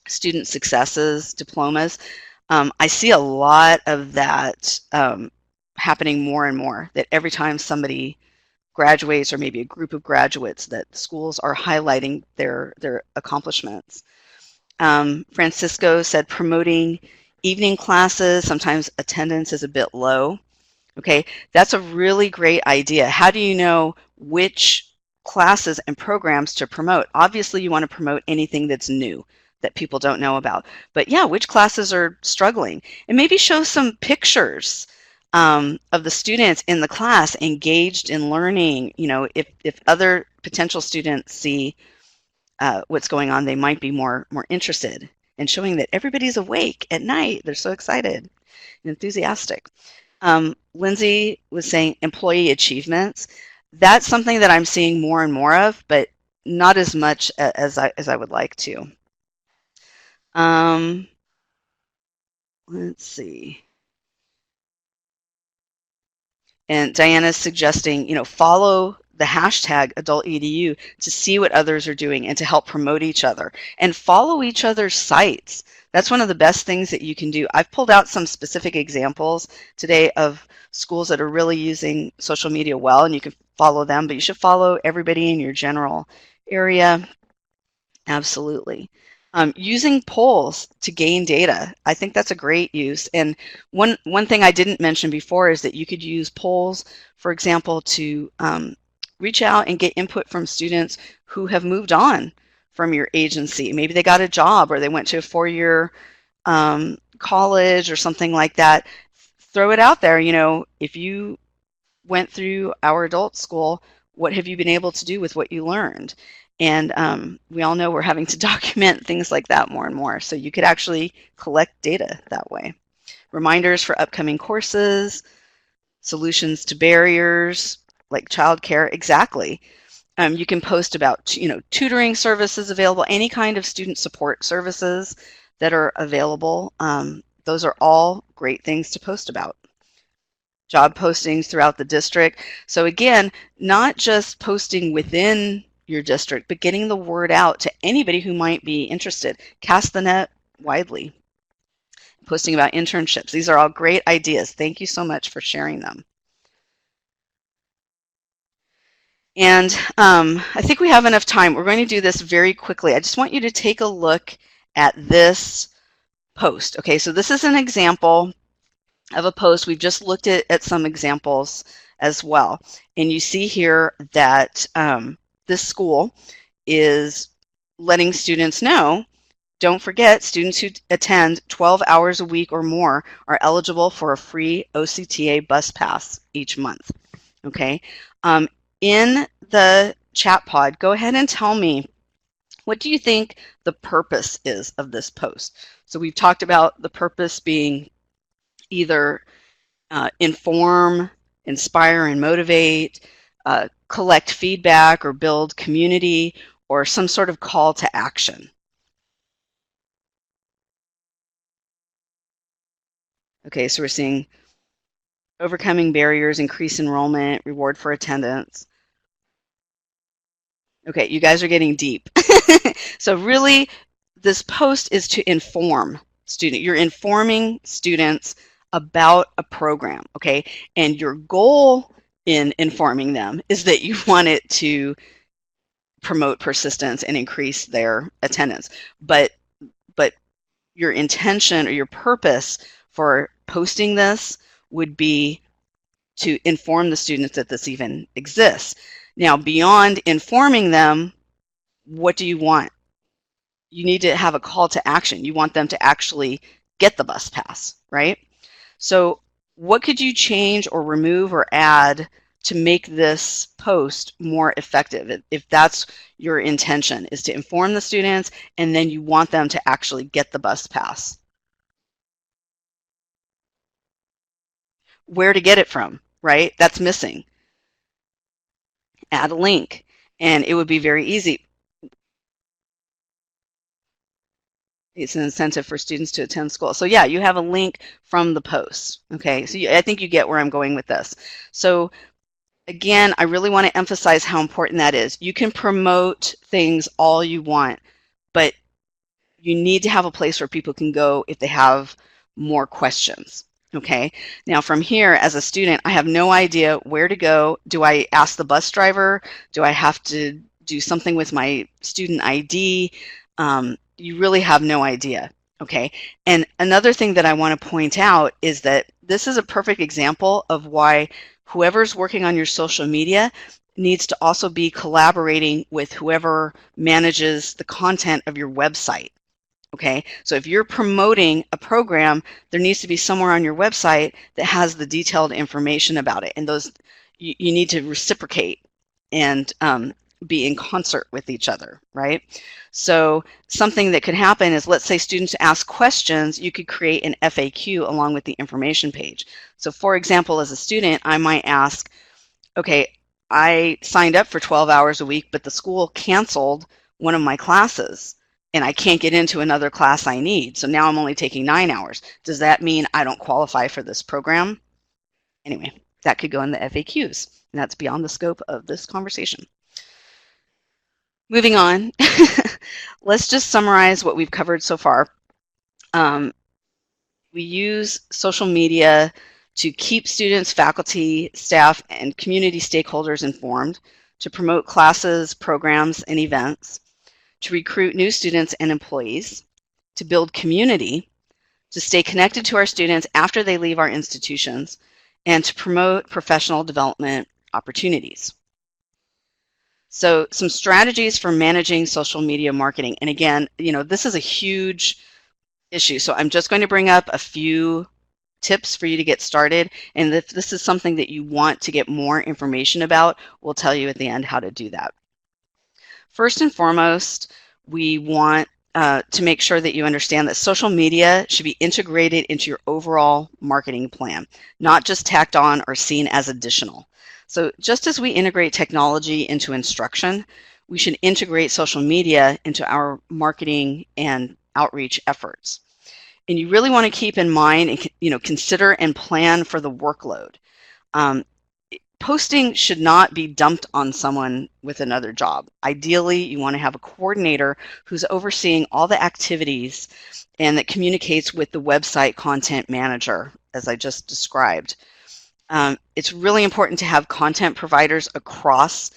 B: Student successes, diplomas. I see a lot of that happening more and more, that every time somebody graduates, or maybe a group of graduates, that schools are highlighting their accomplishments. Francisco said promoting evening classes, sometimes attendance is a bit low. Okay, that's a really great idea. How do you know which classes and programs to promote? Obviously, you want to promote anything that's new that people don't know about. But yeah, which classes are struggling? And maybe show some pictures of the students in the class engaged in learning. If other potential students see what's going on, they might be more interested in showing that everybody's awake at night. They're so excited and enthusiastic. Lindsay was saying employee achievements. That's something that I'm seeing more and more of, but not as much as I would like to. Let's see. And Diana's suggesting, follow the hashtag AdultEDU to see what others are doing and to help promote each other. And follow each other's sites. That's one of the best things that you can do. I've pulled out some specific examples today of schools that are really using social media well, and you can follow them, but you should follow everybody in your general area. Absolutely. Using polls to gain data. I think that's a great use. And one thing I didn't mention before is that you could use polls, for example, to reach out and get input from students who have moved on from your agency. Maybe they got a job, or they went to a four-year college or something like that. Throw it out there. If you went through our adult school, what have you been able to do with what you learned? And we all know we're having to document things like that more and more. So you could actually collect data that way. Reminders for upcoming courses, solutions to barriers like childcare. Exactly. You can post about tutoring services available, any kind of student support services that are available. Those are all great things to post about. Job postings throughout the district. So again, not just posting within your district, but getting the word out to anybody who might be interested. Cast the net widely. Posting about internships. These are all great ideas. Thank you so much for sharing them. And I think we have enough time. We're going to do this very quickly. I just want you to take a look at this post. Okay, so this is an example of a post. We've just looked at some examples as well. And you see here that this school is letting students know, don't forget, students who attend 12 hours a week or more are eligible for a free OCTA bus pass each month. Okay. In the chat pod, go ahead and tell me, what do you think the purpose is of this post? So we've talked about the purpose being either inform, inspire, and motivate, collect feedback or build community, or some sort of call to action. Okay, so we're seeing overcoming barriers, increase enrollment, reward for attendance. Okay, you guys are getting deep. So really, this post is to inform students. You're informing students about a program, okay? And your goal in informing them is that you want it to promote persistence and increase their attendance. But your intention or your purpose for posting this would be to inform the students that this even exists. Now, beyond informing them, what do you want? You need to have a call to action. You want them to actually get the bus pass, right? So what could you change or remove or add to make this post more effective, if that's your intention, is to inform the students and then you want them to actually get the bus pass? Where to get it from, right? That's missing. Add a link, and it would be very easy. It's an incentive for students to attend school. So yeah, you have a link from the post. Okay, so I think you get where I'm going with this. So again, I really want to emphasize how important that is. You can promote things all you want, but you need to have a place where people can go if they have more questions. Okay, now from here, as a student, I have no idea where to go. Do I ask the bus driver? Do I have to do something with my student ID? You really have no idea. Okay, and another thing that I want to point out is that this is a perfect example of why whoever's working on your social media needs to also be collaborating with whoever manages the content of your website. Okay, so if you're promoting a program, there needs to be somewhere on your website that has the detailed information about it, and those you need to reciprocate and be in concert with each other, right? So something that could happen is, let's say students ask questions, you could create an FAQ along with the information page. So for example, as a student, I might ask, okay, I signed up for 12 hours a week, but the school canceled one of my classes and I can't get into another class I need. So now I'm only taking 9 hours. Does that mean I don't qualify for this program? Anyway, that could go in the FAQs, and that's beyond the scope of this conversation. Moving on, let's just summarize what we've covered so far. We use social media to keep students, faculty, staff, and community stakeholders informed, to promote classes, programs, and events, to recruit new students and employees, to build community, to stay connected to our students after they leave our institutions, and to promote professional development opportunities. So some strategies for managing social media marketing. And again, this is a huge issue. So I'm just going to bring up a few tips for you to get started. And if this is something that you want to get more information about, we'll tell you at the end how to do that. First and foremost, we want to make sure that you understand that social media should be integrated into your overall marketing plan, not just tacked on or seen as additional. So just as we integrate technology into instruction, we should integrate social media into our marketing and outreach efforts. And you really want to keep in mind and consider and plan for the workload. Posting should not be dumped on someone with another job. Ideally, you want to have a coordinator who's overseeing all the activities and that communicates with the website content manager, as I just described. It's really important to have content providers across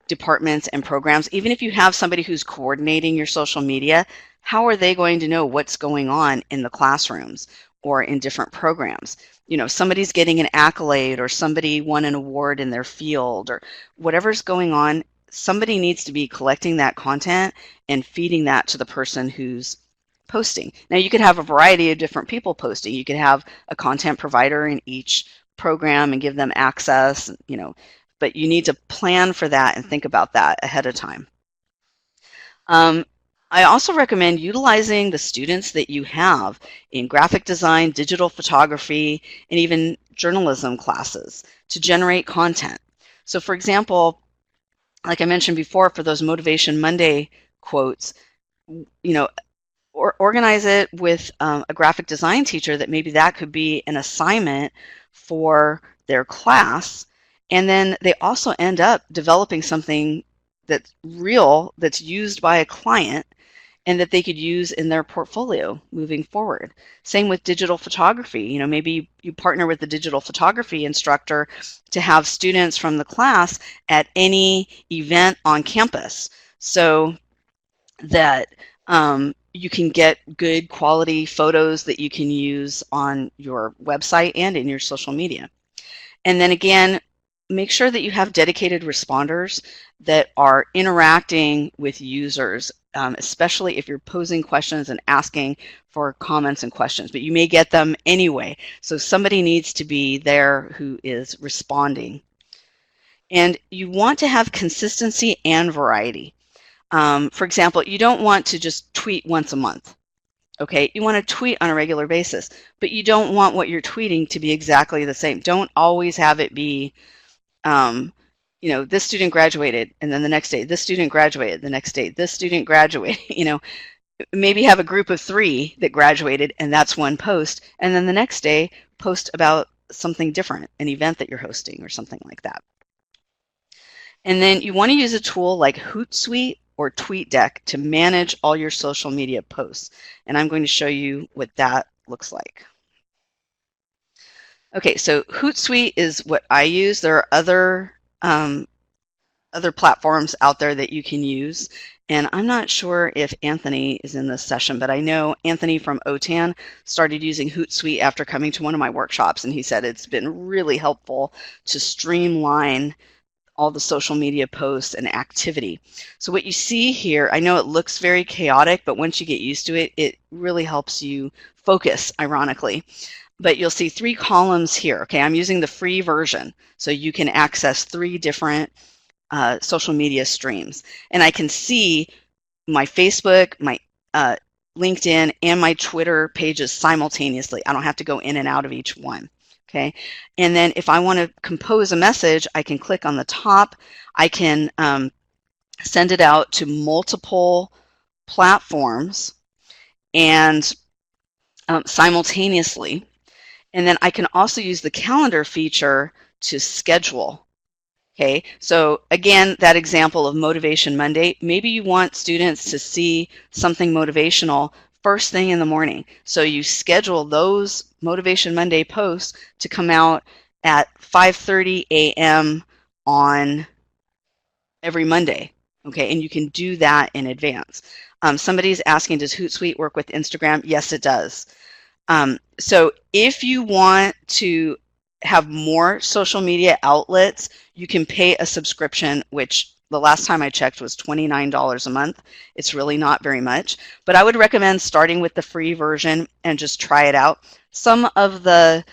B: departments and programs. Even if you have somebody who's coordinating your social media, how are they going to know what's going on in the classrooms or in different programs? Somebody's getting an accolade or somebody won an award in their field or whatever's going on, somebody needs to be collecting that content and feeding that to the person who's posting. Now, you could have a variety of different people posting. You could have a content provider in each program and give them access, but you need to plan for that and think about that ahead of time. I also recommend utilizing the students that you have in graphic design, digital photography, and even journalism classes to generate content. So for example, like I mentioned before, for those Motivation Monday quotes, or organize it with a graphic design teacher that maybe that could be an assignment for their class. And then they also end up developing something that's real, that's used by a client, and that they could use in their portfolio moving forward. Same with digital photography. Maybe you partner with the digital photography instructor to have students from the class at any event on campus so that you can get good quality photos that you can use on your website and in your social media. And then again, make sure that you have dedicated responders that are interacting with users, especially if you're posing questions and asking for comments and questions, but you may get them anyway. So somebody needs to be there who is responding. And you want to have consistency and variety. For example, you don't want to just tweet once a month. Okay, you want to tweet on a regular basis, but you don't want what you're tweeting to be exactly the same. Don't always have it be, this student graduated, and then the next day, this student graduated, the next day, this student graduated. Maybe have a group of 3 that graduated, and that's one post, and then the next day, post about something different, an event that you're hosting or something like that. And then you want to use a tool like HootSuite or TweetDeck to manage all your social media posts. And I'm going to show you what that looks like. Okay, so HootSuite is what I use. There are other platforms out there that you can use. And I'm not sure if Anthony is in this session, but I know Anthony from OTAN started using HootSuite after coming to one of my workshops, and he said it's been really helpful to streamline all the social media posts and activity. So what you see here, I know it looks very chaotic, but once you get used to it, it really helps you focus, ironically. But you'll see 3 columns here. Okay, I'm using the free version, so you can access 3 different social media streams. And I can see my Facebook, my LinkedIn, and my Twitter pages simultaneously. I don't have to go in and out of each one. Okay, and then if I want to compose a message, I can click on the top. I can send it out to multiple platforms and simultaneously. And then I can also use the calendar feature to schedule. Okay, so again, that example of Motivation Monday, maybe you want students to see something motivational first thing in the morning. So you schedule those Motivation Monday posts to come out at 5:30 a.m. on every Monday. Okay, and you can do that in advance. Somebody's asking, does HootSuite work with Instagram? Yes, it does. So if you want to have more social media outlets, you can pay a subscription, which the last time I checked was $29 a month. It's really not very much, but I would recommend starting with the free version and just try it out. Some of the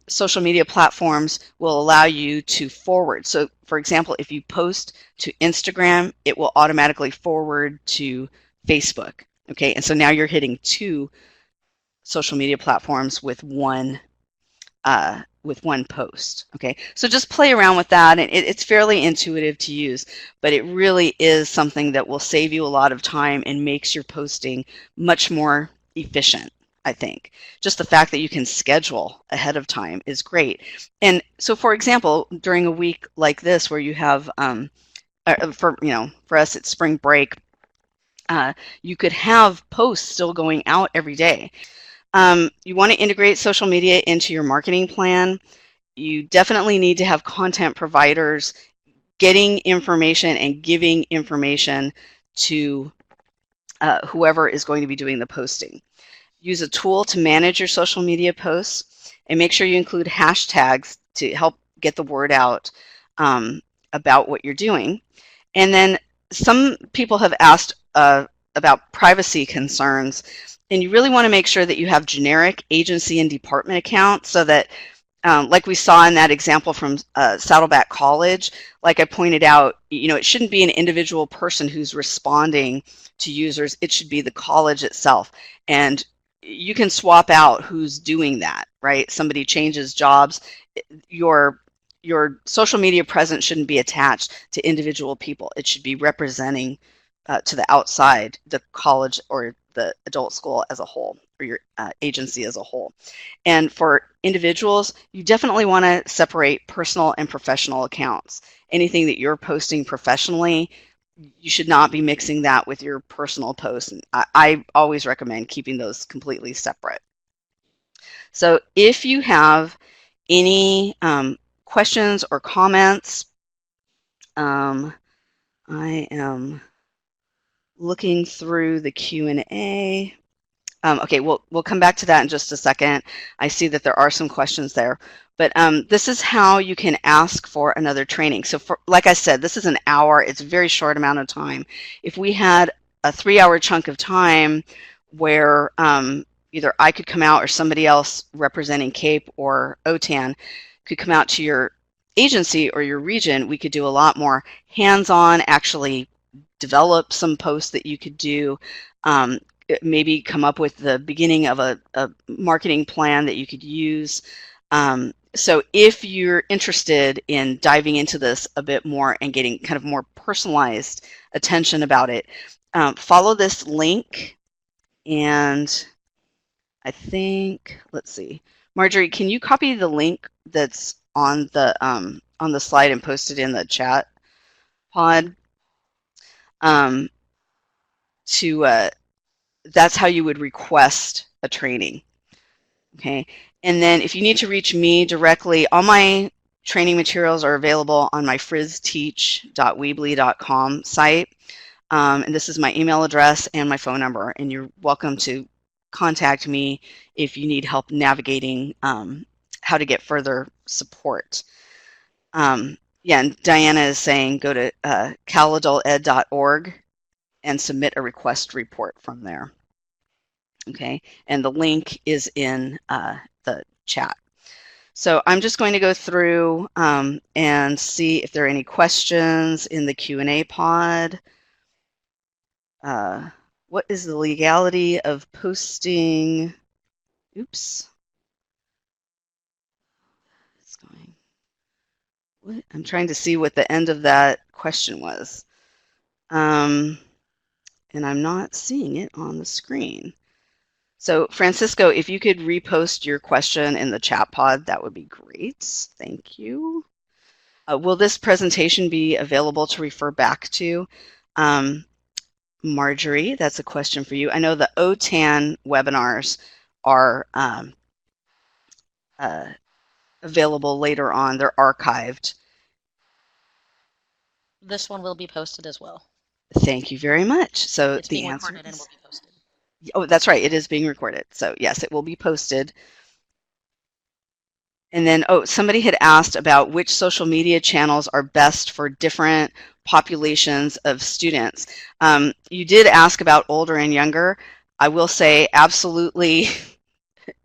B: social media platforms will allow you to forward. So for example, if you post to Instagram, it will automatically forward to Facebook. Okay, and so now you're hitting 2 social media platforms with one post. Okay, so just play around with that, and it's fairly intuitive to use, but it really is something that will save you a lot of time and makes your posting much more efficient. I think just the fact that you can schedule ahead of time is great. And so for example, during a week like this where you have for us it's spring break, you could have posts still going out every day. You want to integrate social media into your marketing plan. You definitely need to have content providers getting information and giving information to whoever is going to be doing the posting. Use a tool to manage your social media posts, and make sure you include hashtags to help get the word out about what you're doing. And then some people have asked about privacy concerns, and you really want to make sure that you have generic agency and department accounts so that like we saw in that example from Saddleback College, like I pointed out, it shouldn't be an individual person who's responding to users. It should be the college itself. And you can swap out who's doing that, right? Somebody changes jobs. Your social media presence shouldn't be attached to individual people. It should be representing to the outside, the college or the adult school as a whole, or your agency as a whole. And for individuals, you definitely want to separate personal and professional accounts. Anything that you're posting professionally, you should not be mixing that with your personal posts. And I always recommend keeping those completely separate. So if you have any questions or comments, I am looking through the Q&A. Okay, we'll come back to that in just a second. I see that there are some questions there, but this is how you can ask for another training. So like I said, this is an hour. It's a very short amount of time. If we had a 3-hour chunk of time where either I could come out or somebody else representing CAPE or OTAN could come out to your agency or your region, we could do a lot more hands-on, actually develop some posts that you could do, maybe come up with the beginning of a marketing plan that you could use. So if you're interested in diving into this a bit more and getting kind of more personalized attention about it, follow this link. And I think, let's see, Marjorie, can you copy the link that's on the slide and post it in the chat pod? That's how you would request a training. Okay, and then if you need to reach me directly, all my training materials are available on my frizzteach.weebly.com site. And this is my email address and my phone number, and you're welcome to contact me if you need help navigating how to get further support. Yeah, and Diana is saying go to caladulted.org and submit a request report from there. Okay, and the link is in the chat. So I'm just going to go through and see if there are any questions in the Q&A pod. What is the legality of posting? Oops. It's going. What? I'm trying to see what the end of that question was. And I'm not seeing it on the screen. So Francisco, if you could repost your question in the chat pod, that would be great. Thank you. Will this presentation be available to refer back to? Marjorie, that's a question for you. I know the OTAN webinars are available later on. They're archived.
A: This one will be posted as well.
B: Thank you very much. So
A: it's
B: the
A: being
B: answer
A: recorded and will be posted.
B: Oh, that's right. It is being recorded. So yes, it will be posted. And then, oh, somebody had asked about which social media channels are best for different populations of students. You did ask about older and younger. I will say absolutely,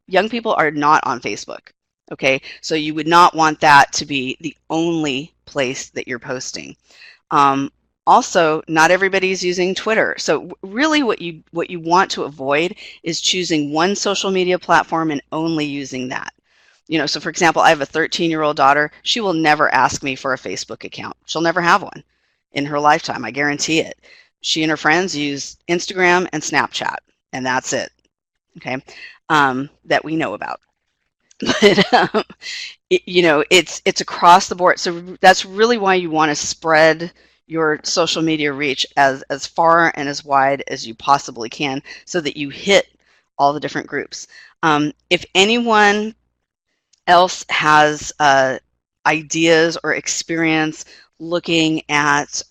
B: young people are not on Facebook. Okay, so you would not want that to be the only place that you're posting. Also, not everybody's using Twitter. So really what you want to avoid is choosing one social media platform and only using that. So for example, I have a 13-year-old daughter. She will never ask me for a Facebook account. She'll never have one in her lifetime. I guarantee it. She and her friends use Instagram and Snapchat, and that's it. Okay, that we know about. But it's across the board. So that's really why you want to spread your social media reach as far and as wide as you possibly can so that you hit all the different groups. If anyone else has ideas or experience looking at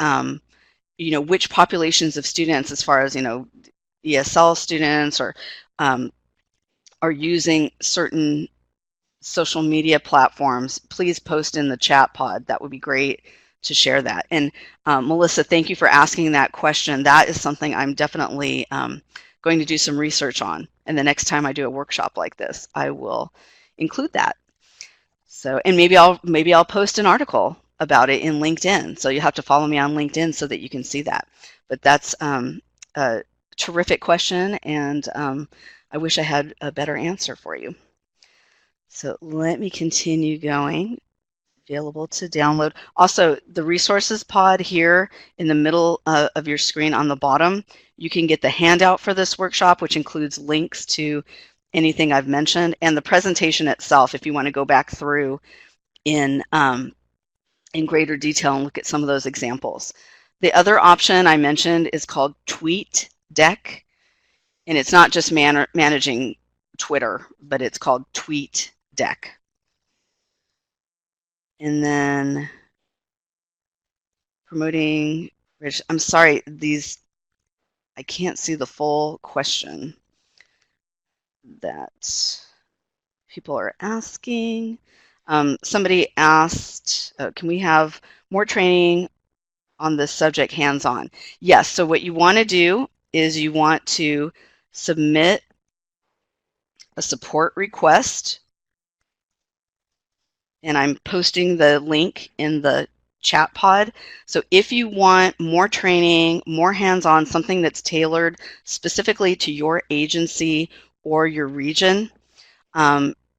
B: which populations of students, as far as ESL students or are using certain social media platforms, please post in the chat pod. That would be great to share that. And Melissa, thank you for asking that question. That is something I'm definitely going to do some research on. And the next time I do a workshop like this, I will include that. So, and maybe I'll post an article about it in LinkedIn. So you have to follow me on LinkedIn so that you can see that. But that's a terrific question, and I wish I had a better answer for you. So let me continue going. Available to download. Also, the resources pod here in the middle of your screen on the bottom, you can get the handout for this workshop, which includes links to anything I've mentioned, and the presentation itself, if you want to go back through in greater detail and look at some of those examples. The other option I mentioned is called Tweet Deck, and it's not just managing Twitter, but it's called Tweet Deck. And then promoting, I'm sorry, I can't see the full question that people are asking. Somebody asked, can we have more training on this subject hands-on? Yes, so what you want to do is you want to submit a support request, and I'm posting the link in the chat pod. So if you want more training, more hands-on, something that's tailored specifically to your agency or your region,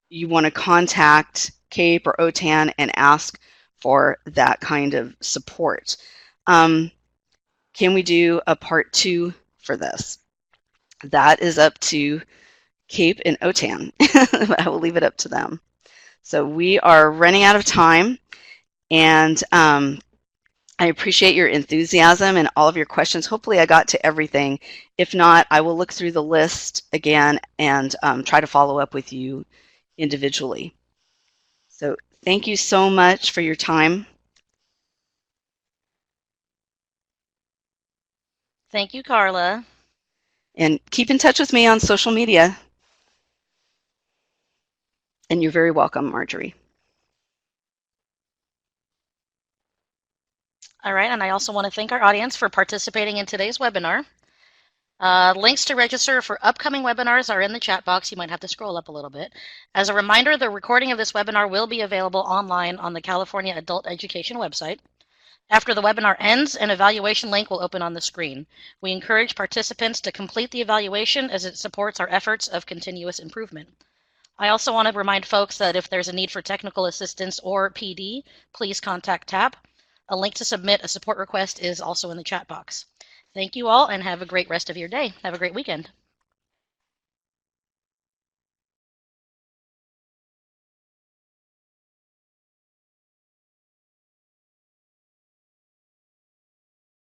B: you want to contact CAPE or OTAN and ask for that kind of support. Can we do a part 2 for this? That is up to CAPE and OTAN. I will leave it up to them. So we are running out of time, and I appreciate your enthusiasm and all of your questions. Hopefully I got to everything. If not, I will look through the list again and try to follow up with you individually. So thank you so much for your time.
A: Thank you, Carla.
B: And keep in touch with me on social media. And you're very welcome, Marjorie.
A: All right, and I also want to thank our audience for participating in today's webinar. Links to register for upcoming webinars are in the chat box. You might have to scroll up a little bit. As a reminder, the recording of this webinar will be available online on the California Adult Education website. After the webinar ends, an evaluation link will open on the screen. We encourage participants to complete the evaluation as it supports our efforts of continuous improvement. I also want to remind folks that if there's a need for technical assistance or PD, please contact TAP. A link to submit a support request is also in the chat box. Thank you all and have a great rest of your day. Have a great weekend.